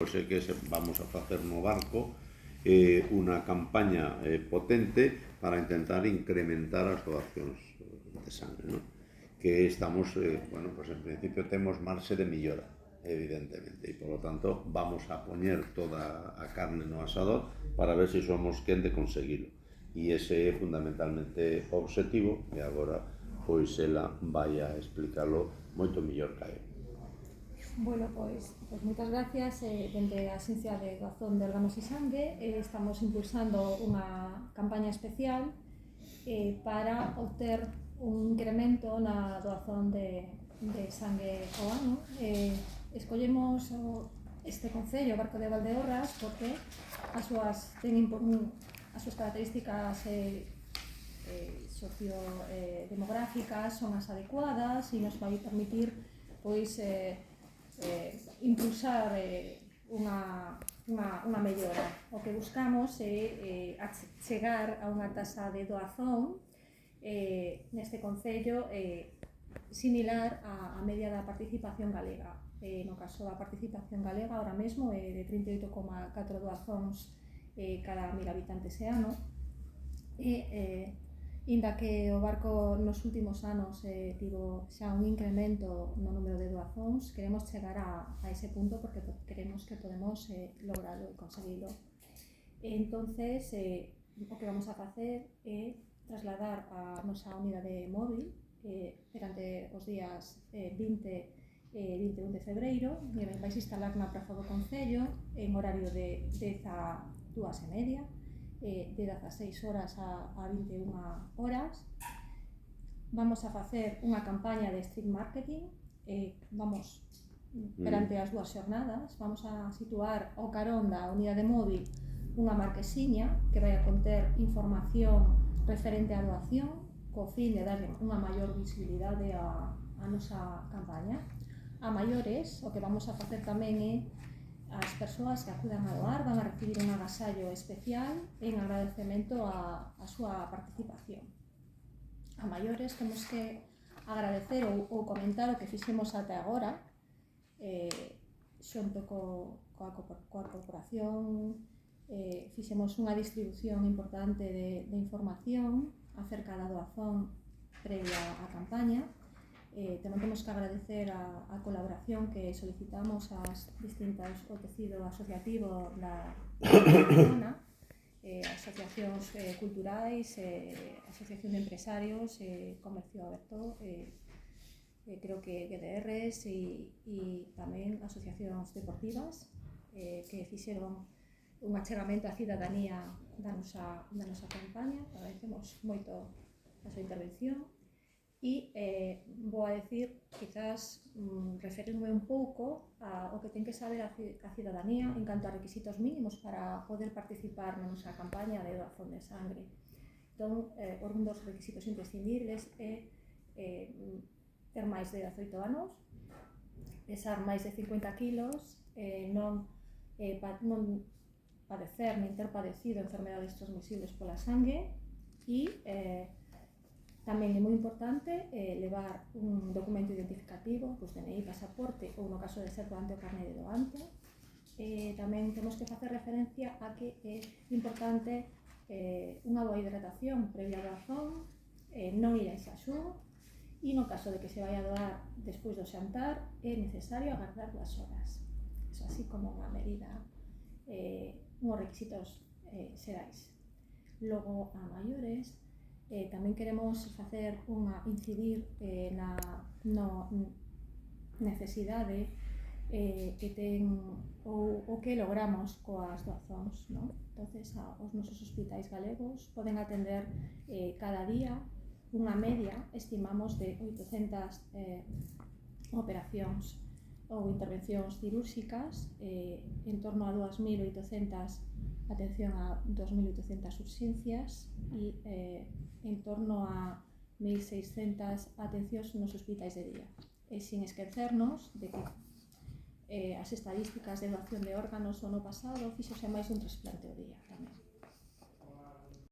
Pois é que vamos a facer no barco unha campaña potente para intentar incrementar as doacións de sangre, non? Que estamos, bueno, pues en principio temos marxe de millora, evidentemente, e polo tanto vamos a poñer toda a carne no asador para ver se somos quen de conseguilo. E ese é fundamentalmente o obxectivo, e agora pois ela vai a explicalo moito mellor que eu. Bueno, pois moitas gracias. Dende a Axencia de Doazón de Órganos e Sangue estamos impulsando unha campaña especial para obter un incremento na doazón de sangue ao ano. Escollemos este concello, o Barco de Valdeorras, porque as súas características sociodemográficas son as adecuadas e nos vai permitir pois impulsar unha mellora. O que buscamos é chegar a unha tasa de doazón neste concello similar á media da participación galega. No caso da participación galega, ahora mesmo é de 38,4 doazóns cada 1000 habitantes e ano. Inda que o barco nos últimos anos tivo xa un incremento no número de doazóns, queremos chegar a ese punto porque queremos que podemos lograrlo e conseguilo. Entonces, o que vamos a facer é trasladar a nosa unidade móvil durante os días 20 e 21 de febreiro, e vais instalar na praza do Concello en horario de 10 a 2:30, de 16 horas a 21 horas. Vamos a facer unha campaña de street marketing. Vamos perante as dúas xornadas, vamos a situar ao carón da unidade móvil unha marquesiña que vai a conter información referente á doación, co fin de darle unha maior visibilidade á nosa campaña. A maiores, o que vamos a facer tamén é as persoas que acudan a doar van a recibir un agasallo especial en agradecemento á súa participación. A maiores temos que agradecer ou comentar o que fixemos até agora xunto coa corporación. Fixemos unha distribución importante de información acerca da doazón previa á campaña. Tamén temos que agradecer a colaboración que solicitamos ás distintas o tecido asociativo da zona, asociacións culturais, asociación de empresarios, comercio aberto, creo que GDRs e tamén asociacións deportivas que fixeron un achegamento á cidadanía da nosa campaña. Agradecemos moito a súa intervención. E vou a decir, quizás referirme un pouco ao que ten que saber a cidadanía en canto a requisitos mínimos para poder participar na nosa campaña de doazón de sangre. Entón, un dos requisitos imprescindibles é ter máis de 18 anos, pesar máis de 50 kilos, non padecer nin ter padecido enfermedades transmisibles pola sangue e tamén é moi importante levar un documento identificativo, pois DNI, pasaporte ou no caso de ser doante o carné de doante. Tamén temos que facer referencia a que é importante unha boa hidratación previa a doazón, non ir a xaxún e no caso de que se vai a doar despois do xantar é necesario agardar 2 horas. Iso así como unha medida, unhos requisitos xerais. Logo, a maiores, tamén queremos incidir na necesidade que ten ou que logramos coas doazóns, non? Entonces, os nosos hospitais galegos poden atender cada día unha media, estimamos, de 800 operacións ou intervencións cirúrxicas, en torno a 2.800 atención a 2.800 urxencias e en torno a 1.600 atencións nos hospitais de día. E sin esquecernos de que as estadísticas de doación de órganos o ano pasado fixose máis dun trasplante ao día tamén.